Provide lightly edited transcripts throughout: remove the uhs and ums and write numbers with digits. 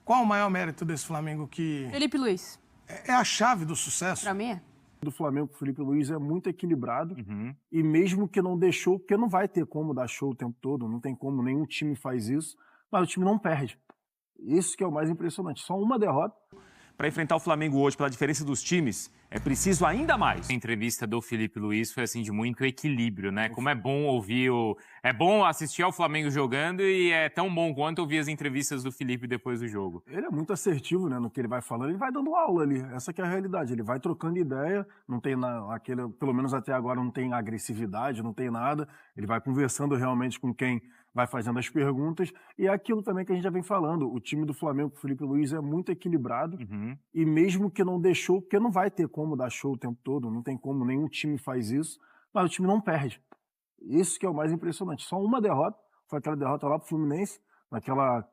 Qual o maior mérito desse Flamengo que Felipe Luiz. é a chave do sucesso? Pra mim é. Do Flamengo com o Felipe Luiz é muito equilibrado e mesmo que não dê show, porque não vai ter como dar show o tempo todo, não tem como, nenhum time faz isso, mas o time não perde. Isso que é o mais impressionante, só uma derrota. Para enfrentar o Flamengo hoje, pela diferença dos times, é preciso ainda mais. A entrevista do Felipe Luiz foi assim de muito equilíbrio, né? Como é bom ouvir é bom assistir ao Flamengo jogando e é tão bom quanto ouvir as entrevistas do Felipe depois do jogo. Ele é muito assertivo, né, no que ele vai falando, ele vai dando aula ali, essa que é a realidade, ele vai trocando ideia, não tem aquele, pelo menos até agora não tem agressividade, não tem nada, ele vai conversando realmente com quem vai fazendo as perguntas, e é aquilo também que a gente já vem falando, o time do Flamengo com o Felipe Luiz é muito equilibrado, e mesmo que não dê show, porque não vai ter como dar show o tempo todo, não tem como, nenhum time faz isso, mas o time não perde. Isso que é o mais impressionante, só uma derrota, foi aquela derrota lá pro Fluminense, naquela,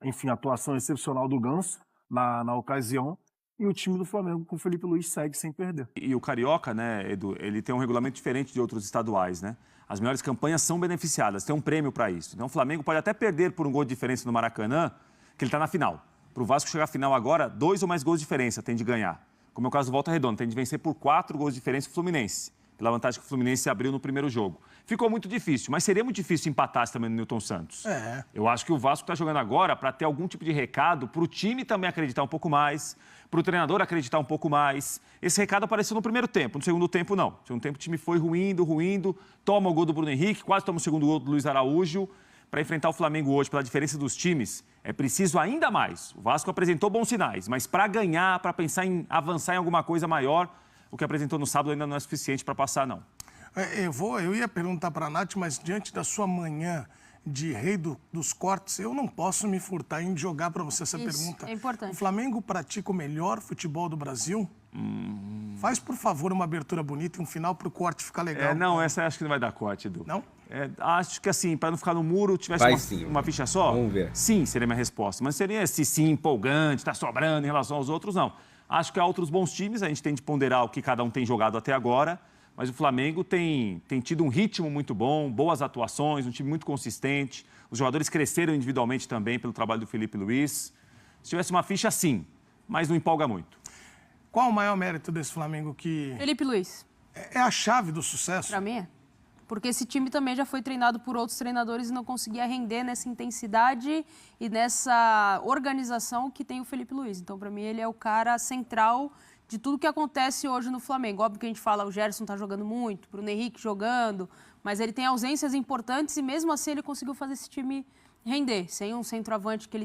enfim, atuação excepcional do Ganso na ocasião, e o time do Flamengo com o Felipe Luiz segue sem perder. E o Carioca, né, Edu, ele tem um regulamento diferente de outros estaduais, né? As melhores campanhas são beneficiadas, tem um prêmio para isso. Então o Flamengo pode até perder por um gol de diferença no Maracanã, que ele está na final. Para o Vasco chegar à final agora, 2 ou mais gols de diferença tem de ganhar. Como é o caso do Volta Redonda, tem de vencer por 4 gols de diferença o Fluminense, pela vantagem que o Fluminense abriu no primeiro jogo. Ficou muito difícil, mas seria muito difícil empatar também no Newton Santos. Eu acho que o Vasco está jogando agora para ter algum tipo de recado, para o time também acreditar um pouco mais, para o treinador acreditar um pouco mais. Esse recado apareceu no primeiro tempo, no segundo tempo não. No segundo tempo o time foi ruindo, toma o gol do Bruno Henrique, quase toma o segundo gol do Luiz Araújo. Para enfrentar o Flamengo hoje, pela diferença dos times, é preciso ainda mais. O Vasco apresentou bons sinais, mas para ganhar, para pensar em avançar em alguma coisa maior, o que apresentou no sábado ainda não é suficiente para passar, não. Eu ia perguntar para a Nath, mas diante da sua manhã de rei dos cortes, eu não posso me furtar em jogar para você essa pergunta. É importante. O Flamengo pratica o melhor futebol do Brasil? Faz, por favor, uma abertura bonita e um final para o corte ficar legal. Não, essa acho que não vai dar corte, Edu. Não? Acho que assim, para não ficar no muro, tivesse uma ficha só. Vamos ver. Sim, seria minha resposta. Mas seria sim, empolgante, tá sobrando em relação aos outros, não. Acho que há outros bons times, a gente tem de ponderar o que cada um tem jogado até agora, mas o Flamengo tem tido um ritmo muito bom, boas atuações, um time muito consistente. Os jogadores cresceram individualmente também pelo trabalho do Felipe Luiz. Se tivesse uma ficha, sim, mas não empolga muito. Qual o maior mérito desse Flamengo que Felipe Luiz. é a chave do sucesso? Pra mim é. Porque esse time também já foi treinado por outros treinadores e não conseguia render nessa intensidade e nessa organização que tem o Felipe Luiz. Então, para mim, ele é o cara central de tudo que acontece hoje no Flamengo. Óbvio que a gente fala, o Gerson tá jogando muito, o Bruno Henrique jogando, mas ele tem ausências importantes e mesmo assim ele conseguiu fazer esse time render. Sem um centroavante que ele